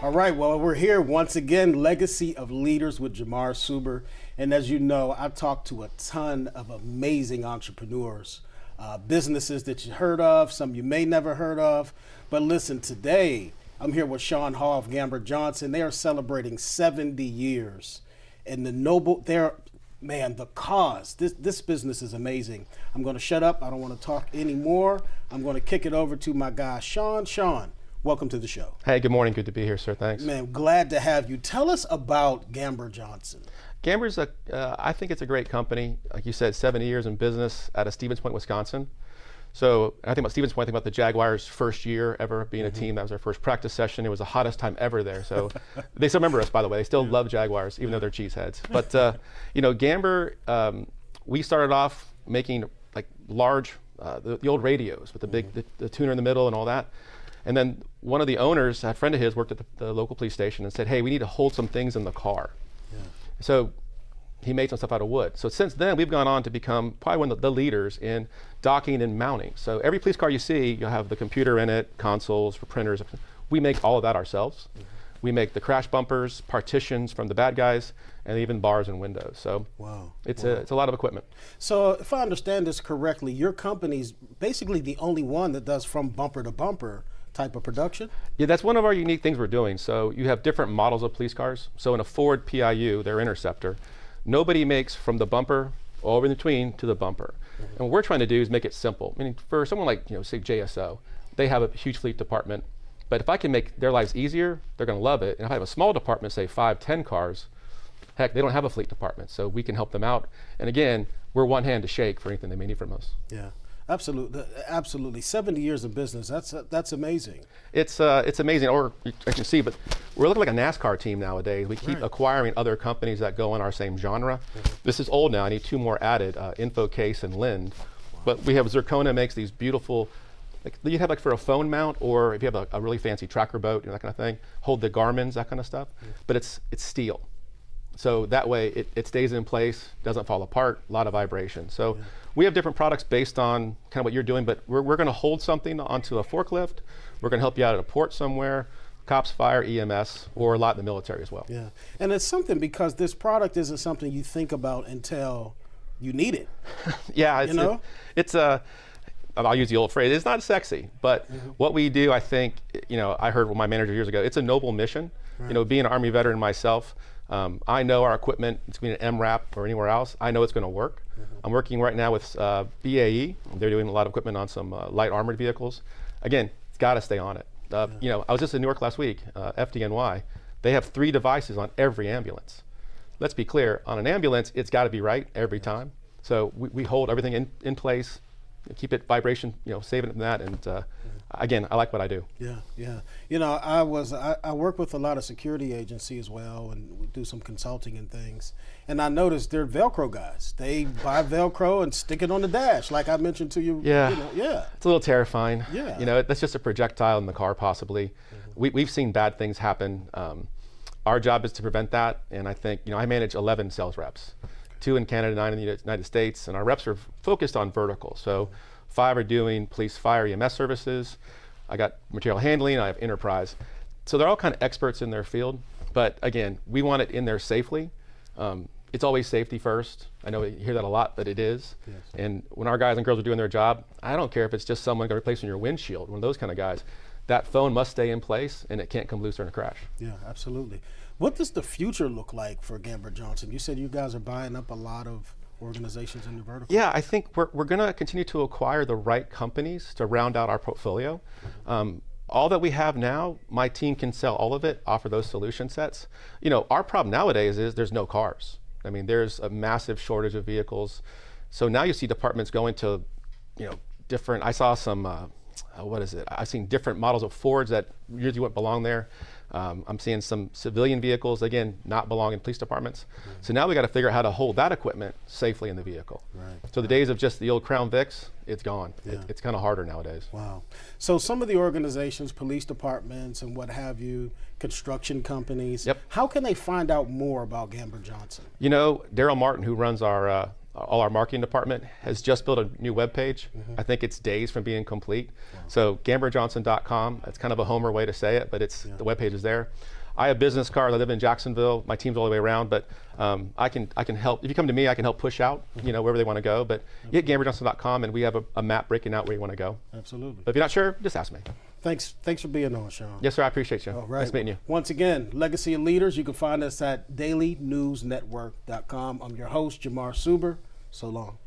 All right, well, we're here once again, Legacy of Leaders with Jamar Suber. And as you know, I've talked to a ton of amazing entrepreneurs, businesses that you heard of, some you may never heard of. But listen, today I'm here with Sean Hall of Gamber Johnson. They are celebrating 70 years. And the cause, this business is amazing. I'm going to shut up. I don't want to talk anymore. I'm going to kick it over to my guy, Sean. Sean, welcome to the show. Hey, good morning. Good to be here, sir. Thanks. Man, glad to have you. Tell us about Gamber Johnson. Gamber's I think it's a great company. Like you said, 70 years in business out of Stevens Point, Wisconsin. So I think about Stevens Point, I think about the Jaguars' first year ever being a team. That was our first practice session. It was the hottest time ever there. So they still remember us, by the way. They still love Jaguars, even though they're cheeseheads. But Gamber, we started off making like large, the old radios with the big, the tuner in the middle and all that. And then one of the owners, a friend of his, worked at the local police station and said, hey, we need to hold some things in the car. Yeah. So he made some stuff out of wood. So since then, we've gone on to become probably one of the leaders in docking and mounting. So every police car you see, you'll have the computer in it, consoles for printers. We make all of that ourselves. Mm-hmm. We make the crash bumpers, partitions from the bad guys, and even bars and windows. So it's a lot of equipment. So if I understand this correctly, your company's basically the only one that does from bumper to bumper type of production? Yeah, that's one of our unique things we're doing. So you have different models of police cars. So in a Ford PIU, their Interceptor, nobody makes from the bumper all in between to the bumper. Mm-hmm. And what we're trying to do is make it simple. I mean, for someone like, say JSO, they have a huge fleet department, but if I can make their lives easier, they're gonna love it. And if I have a small department, say 5, 10 cars, heck, they don't have a fleet department, so we can help them out. And again, we're one hand to shake for anything they may need from us. Yeah. Absolutely. 70 years of business. That's amazing. It's amazing. Or I can see, but we're looking like a NASCAR team nowadays. We keep acquiring other companies that go in our same genre. Mm-hmm. This is old now. I need 2 more added: Infocase and Lind. Wow. But we have Zircona makes these beautiful. Like you have like for a phone mount, or if you have a really fancy tracker boat, that kind of thing. Hold the Garmins, that kind of stuff. Mm-hmm. But it's steel. So that way it stays in place, doesn't fall apart, a lot of vibration. So we have different products based on kind of what you're doing, but we're gonna hold something onto a forklift. We're gonna help you out at a port somewhere, cops, fire, EMS, or a lot in the military as well. Yeah, and it's something because this product isn't something you think about until you need it. Yeah, I'll use the old phrase, it's not sexy, but what we do, I think, I heard with my manager years ago, it's a noble mission. Right. Being an Army veteran myself, I know our equipment, it's going to be an MRAP or anywhere else, I know it's going to work. Mm-hmm. I'm working right now with BAE. They're doing a lot of equipment on some light armored vehicles. Again, it's got to stay on it. I was just in New York last week, FDNY. They have 3 devices on every ambulance. Let's be clear, on an ambulance, it's got to be right every time. So we hold everything in place, keep it vibration, saving it from that, and again, I like what I do. Yeah. I work with a lot of security agencies as well, and we do some consulting and things. And I noticed they're Velcro guys. They buy Velcro and stick it on the dash, like I mentioned to you. Yeah. It's a little terrifying. Yeah. That's just a projectile in the car, possibly. Mm-hmm. We've seen bad things happen. Our job is to prevent that, and I think, I manage 11 sales reps. 2 in Canada, 9 in the United States, and our reps are focused on vertical. So 5 are doing police, fire, EMS services. I got material handling, I have enterprise. So they're all kind of experts in their field, but again, we want it in there safely. It's always safety first. I know you hear that a lot, but it is. Yes. And when our guys and girls are doing their job, I don't care if it's just someone replacing your windshield, one of those kind of guys. That phone must stay in place and it can't come loose during a crash. Yeah, absolutely. What does the future look like for Gamber Johnson? You said you guys are buying up a lot of organizations in the vertical. Yeah, I think we're going to continue to acquire the right companies to round out our portfolio. All that we have now, my team can sell all of it, offer those solution sets. Our problem nowadays is there's no cars. I mean, there's a massive shortage of vehicles. So now you see departments going to, different, I saw some, I've seen different models of Fords that usually wouldn't belong there. I'm seeing some civilian vehicles, again, not belong in police departments. Right. So now we got to figure out how to hold that equipment safely in the vehicle. Right. So the days of just the old Crown Vics, it's gone. Yeah. It's kind of harder nowadays. Wow. So some of the organizations, police departments and what have you, construction companies, how can they find out more about Gamber Johnson? Daryl Martin, who runs our all our marketing department has just built a new webpage. I think it's days from being complete. So gamberjohnson.com, it's kind of a homer way to say it, but the webpage is there. I have business cards. I live in Jacksonville. My team's all the way around, but I can help. If you come to me, I can help push out, wherever they want to go. But get gamberjohnson.com, and we have a map breaking out where you want to go. Absolutely. But if you're not sure, just ask me. Thanks for being on, Sean. Yes, sir. I appreciate you. All right. Nice meeting you. Once again, Legacy of Leaders. You can find us at dailynewsnetwork.com. I'm your host, Jamar Suber. So long.